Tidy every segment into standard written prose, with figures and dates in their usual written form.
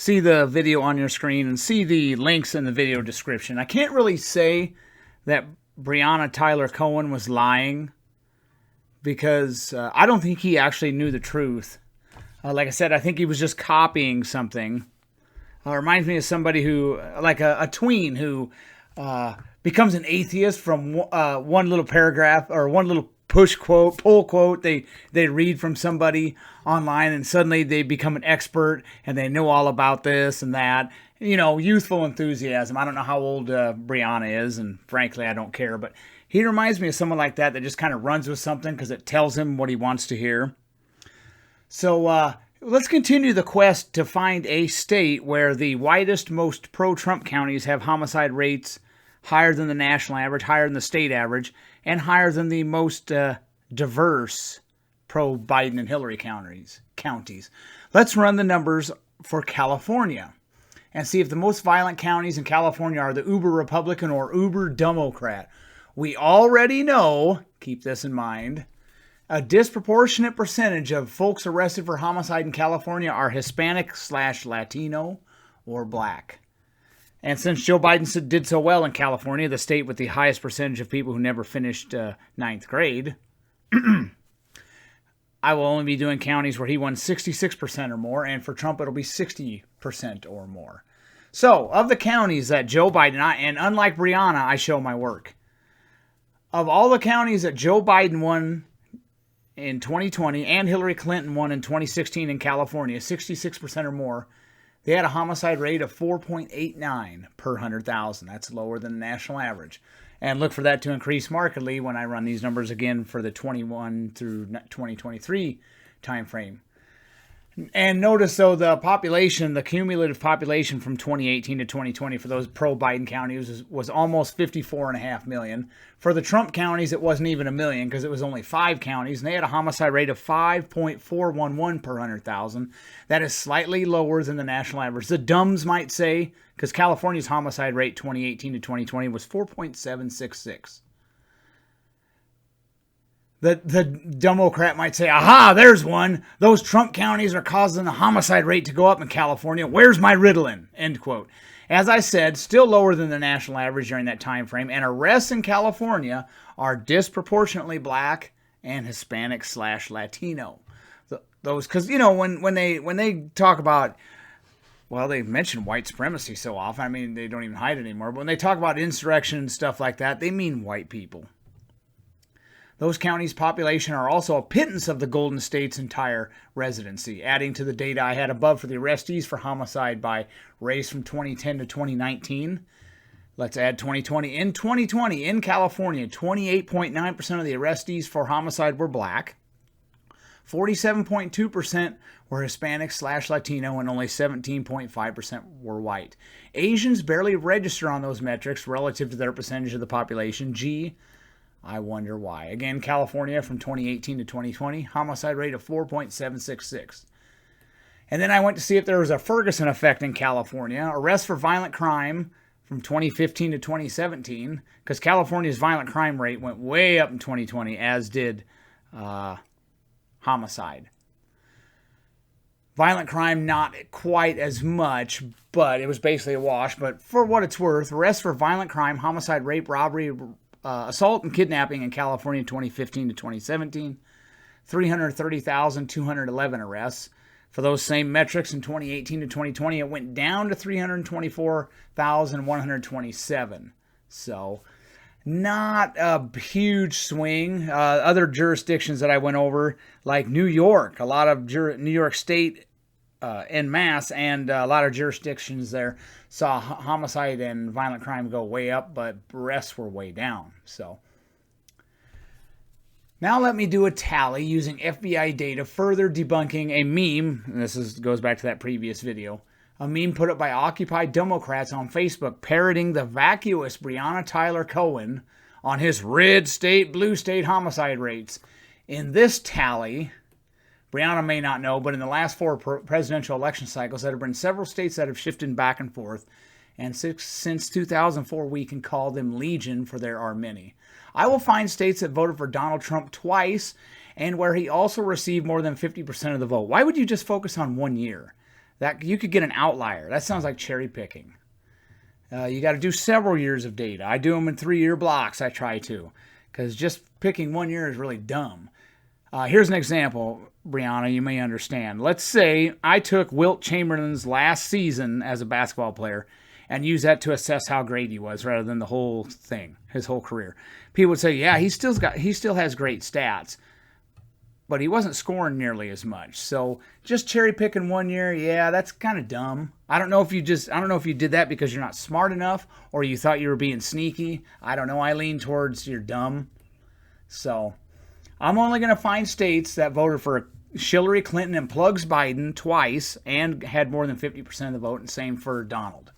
see the video on your screen and see the links in the video description. I can't really say that Breonna Tyler Cohen was lying because I don't think he actually knew the truth. Like I said, I think he was just copying something. Reminds me of somebody who, like a tween who becomes an atheist from one little paragraph or one little pull quote they read from somebody online, and suddenly they become an expert and they know all about this and that. You know, youthful enthusiasm. I don't know how old Breonna is, and frankly, I don't care. But he reminds me of someone like that just kind of runs with something because it tells him what he wants to hear. So let's continue the quest to find a state where the whitest, most pro-Trump counties have homicide rates higher than the national average, higher than the state average, and higher than the most diverse pro-Biden and Hillary counties. Let's run the numbers for California and see if the most violent counties in California are the uber Republican or uber Democrat. We already know, keep this in mind, a disproportionate percentage of folks arrested for homicide in California are Hispanic/Latino or black. And since Joe Biden did so well in California, the state with the highest percentage of people who never finished ninth grade, I will only be doing counties where he won 66% or more, and for Trump it'll be 60% or more. So, of the counties that Joe Biden, and unlike Breonna, I show my work. Of all the counties that Joe Biden won in 2020 and Hillary Clinton won in 2016 in California, 66% or more, they had a homicide rate of 4.89 per 100,000. That's lower than the national average. And look for that to increase markedly when I run these numbers again for the 21 through 2023 timeframe. And notice, though, the population, the cumulative population from 2018 to 2020 for those pro-Biden counties was almost 54.5 million. For the Trump counties, it wasn't even a million because it was only 5 counties, and they had a homicide rate of 5.411 per 100,000. That is slightly lower than the national average. The dumbs might say, because California's homicide rate 2018 to 2020 was 4.766. The Democrat might say, aha, there's one. Those Trump counties are causing the homicide rate to go up in California. Where's my Ritalin? End quote. As I said, still lower than the national average during that time frame, and arrests in California are disproportionately black and Hispanic/Latino. Those, because, you know, when they talk about, well, they mention white supremacy so often. I mean, they don't even hide it anymore. But when they talk about insurrection and stuff like that, they mean white people. Those counties' population are also a pittance of the Golden State's entire residency, adding to the data I had above for the arrestees for homicide by race from 2010 to 2019. Let's add 2020. In 2020, in California, 28.9% of the arrestees for homicide were black, 47.2% were Hispanic/Latino, and only 17.5% were white. Asians barely register on those metrics relative to their percentage of the population. Gee, I wonder why. Again, California from 2018 to 2020, homicide rate of 4.766. And then I went to see if there was a Ferguson effect in California. Arrests for violent crime from 2015 to 2017, because California's violent crime rate went way up in 2020, as did homicide. Violent crime, not quite as much, but it was basically a wash. But for what it's worth, arrests for violent crime, homicide, rape, robbery, assault and kidnapping in California 2015 to 2017, 330,211 arrests. For those same metrics in 2018 to 2020, it went down to 324,127. So not a huge swing. Other jurisdictions that I went over, like New York, a lot of New York State en masse, and a lot of jurisdictions there saw homicide and violent crime go way up, but arrests were way down. So now let me do a tally using FBI data, further debunking a meme, and goes back to that previous video, a meme put up by Occupy Democrats on Facebook parroting the vacuous Breonna Tyler Cohen on his red state, blue state homicide rates. In this tally, Breonna may not know, but in the last 4 presidential election cycles, there have been several states that have shifted back and forth, and since 2004, we can call them legion, for there are many. I will find states that voted for Donald Trump twice, and where he also received more than 50% of the vote. Why would you just focus on 1 year? That you could get an outlier. That sounds like cherry picking. You got to do several years of data. I do them in 3-year blocks. I try to, because just picking 1 year is really dumb. Here's an example, Brianna, you may understand. Let's say I took Wilt Chamberlain's last season as a basketball player and used that to assess how great he was rather than the whole thing, his whole career. People would say, yeah, he still has great stats, but he wasn't scoring nearly as much. So just cherry picking 1 year, yeah, that's kind of dumb. I don't know if you did that because you're not smart enough or you thought you were being sneaky. I don't know. I lean towards you're dumb. So I'm only going to find states that voted for Hillary Clinton and plugs Biden twice and had more than 50% of the vote, and same for Donald.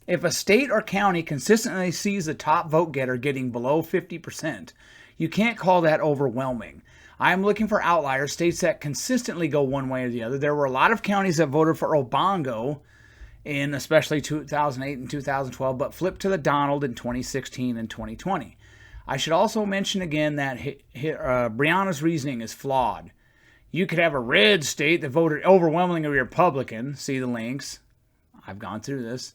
If a state or county consistently sees the top vote getter getting below 50%, you can't call that overwhelming. I'm looking for outliers, states that consistently go one way or the other. There were a lot of counties that voted for Obongo in especially 2008 and 2012, but flipped to the Donald in 2016 and 2020. I should also mention again that Brianna's reasoning is flawed. You could have a red state that voted overwhelmingly Republican. See the links. I've gone through this.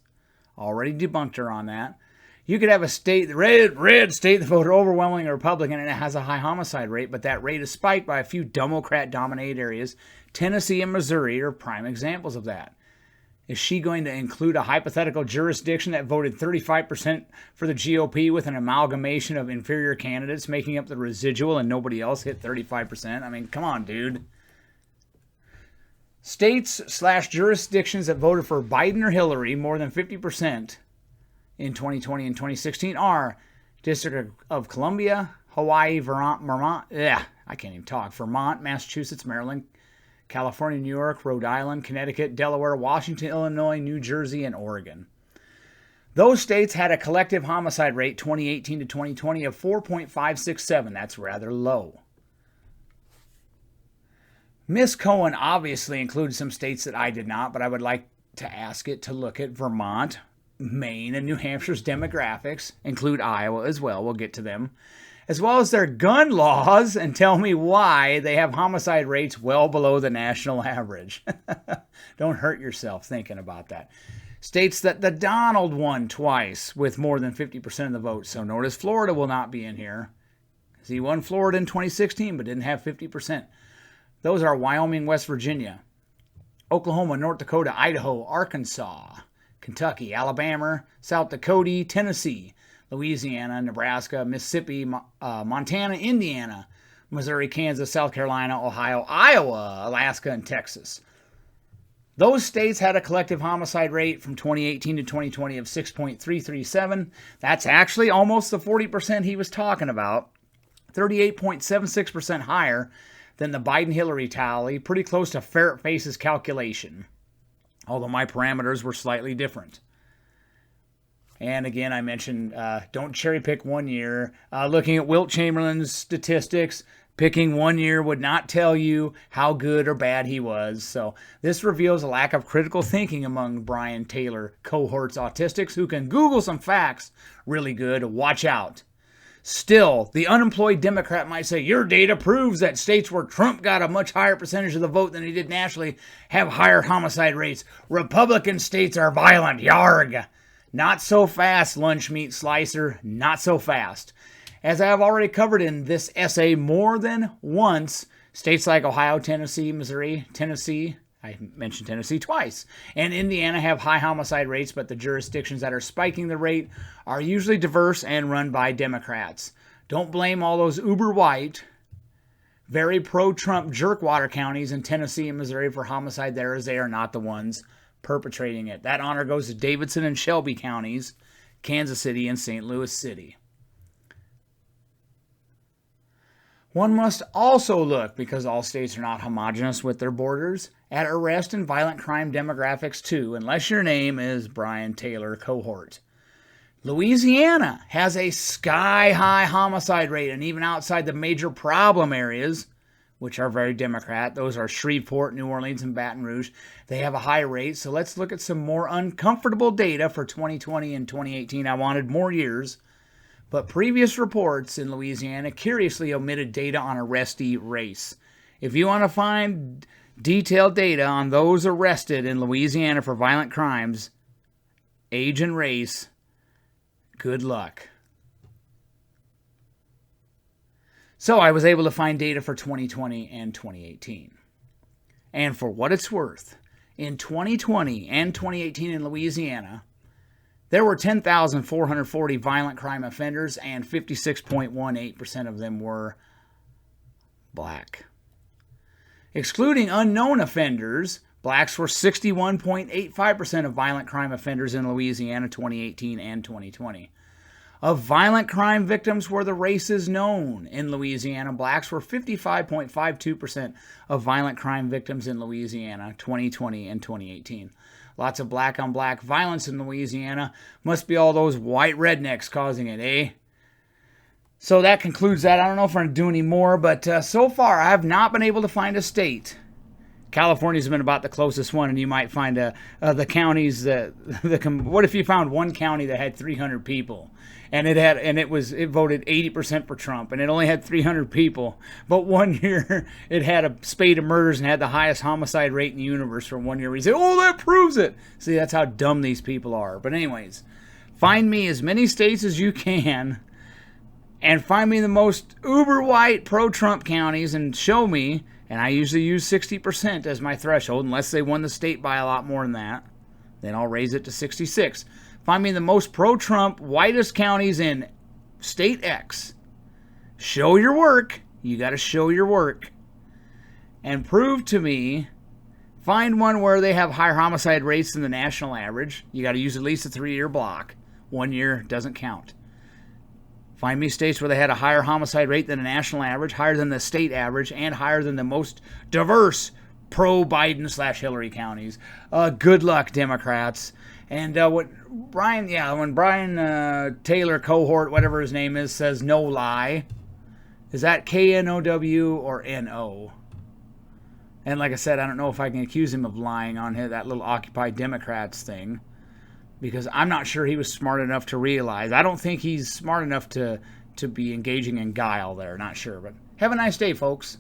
Already debunked her on that. You could have a state, red state that voted overwhelmingly Republican and it has a high homicide rate, but that rate is spiked by a few Democrat-dominated areas. Tennessee and Missouri are prime examples of that. Is she going to include a hypothetical jurisdiction that voted 35% for the GOP with an amalgamation of inferior candidates making up the residual and nobody else hit 35%? I mean, come on, dude. States/jurisdictions that voted for Biden or Hillary more than 50% in 2020 and 2016 are District of Columbia, Hawaii, Vermont, Massachusetts, Maryland, California, New York, Rhode Island, Connecticut, Delaware, Washington, Illinois, New Jersey, and Oregon. Those states had a collective homicide rate 2018 to 2020 of 4.567. That's rather low. Ms. Cohen obviously included some states that I did not, but I would like to ask it to look at Vermont, Maine, and New Hampshire's demographics, include Iowa as well, we'll get to them, as well as their gun laws, and tell me why they have homicide rates well below the national average. Don't hurt yourself thinking about that. States that the Donald won twice with more than 50% of the vote. So notice Florida will not be in here. He won Florida in 2016 but didn't have 50%. Those are Wyoming, West Virginia, Oklahoma, North Dakota, Idaho, Arkansas, Kentucky, Alabama, South Dakota, Tennessee, Louisiana, Nebraska, Mississippi, Montana, Indiana, Missouri, Kansas, South Carolina, Ohio, Iowa, Alaska, and Texas. Those states had a collective homicide rate from 2018 to 2020 of 6.337. That's actually almost the 40% he was talking about, 38.76% higher than the Biden-Hillary tally, pretty close to Ferret Face's calculation, although my parameters were slightly different. And again, I mentioned don't cherry pick 1 year. Looking at Wilt Chamberlain's statistics, picking 1 year would not tell you how good or bad he was. So this reveals a lack of critical thinking among Brian Taylor cohort's autistics who can Google some facts really good. Watch out. Still, the unemployed Democrat might say, your data proves that states where Trump got a much higher percentage of the vote than he did nationally have higher homicide rates. Republican states are violent. Yarg. Not so fast, lunch meat slicer. Not so fast. As I have already covered in this essay more than once, states like Ohio, Tennessee, Missouri, I mentioned Tennessee twice, and Indiana have high homicide rates, but the jurisdictions that are spiking the rate are usually diverse and run by Democrats. Don't blame all those uber-white, very pro-Trump jerkwater counties in Tennessee and Missouri for homicide there, as they are not the ones perpetrating it. That honor goes to Davidson and Shelby counties, Kansas City, and St. Louis City. One must also look, because all states are not homogenous with their borders, at arrest and violent crime demographics too, unless your name is Brian Taylor cohort. Louisiana has a sky-high homicide rate, and even outside the major problem areas, which are very Democrat, those are Shreveport, New Orleans, and Baton Rouge, they have a high rate. So let's look at some more uncomfortable data for 2020 and 2018. I wanted more years. But previous reports in Louisiana curiously omitted data on arrestee race. If you want to find Detailed data on those arrested in Louisiana for violent crimes, age and race. Good luck. So I was able to find data for 2020 and 2018. And for what it's worth, in 2020 and 2018 in Louisiana, there were 10,440 violent crime offenders, and 56.18% of them were black. Excluding unknown offenders, blacks were 61.85% of violent crime offenders in Louisiana 2018 and 2020. Of violent crime victims were the races known in Louisiana, blacks were 55.52% of violent crime victims in Louisiana 2020 and 2018. Lots of black on black violence in Louisiana. Must be all those white rednecks causing it, eh? So that concludes that. I don't know if I'm going to do any more, but so far I have not been able to find a state. California's been about the closest one, and you might find the counties that what if you found one county that had 300 people, and it voted 80% for Trump, and it only had 300 people, but one year it had a spate of murders and had the highest homicide rate in the universe for 1 year. We say, oh, that proves it. See, that's how dumb these people are. But anyways, find me as many states as you can, and find me the most uber-white pro-Trump counties and show me. And I usually use 60% as my threshold, unless they won the state by a lot more than that. Then I'll raise it to 66. Find me the most pro-Trump, whitest counties in state X. Show your work. You got to show your work. And prove to me, find one where they have higher homicide rates than the national average. You got to use at least a 3-year block. 1 year doesn't count. Find me states where they had a higher homicide rate than the national average, higher than the state average, and higher than the most diverse pro-Biden/Hillary counties. Good luck, Democrats. And when Brian Taylor Cohort, whatever his name is, says no lie, is that K-N-O-W or N-O? And like I said, I don't know if I can accuse him of lying on that little Occupy Democrats thing, because I'm not sure he was smart enough to realize. I don't think he's smart enough to be engaging in guile there. Not sure. But have a nice day, folks.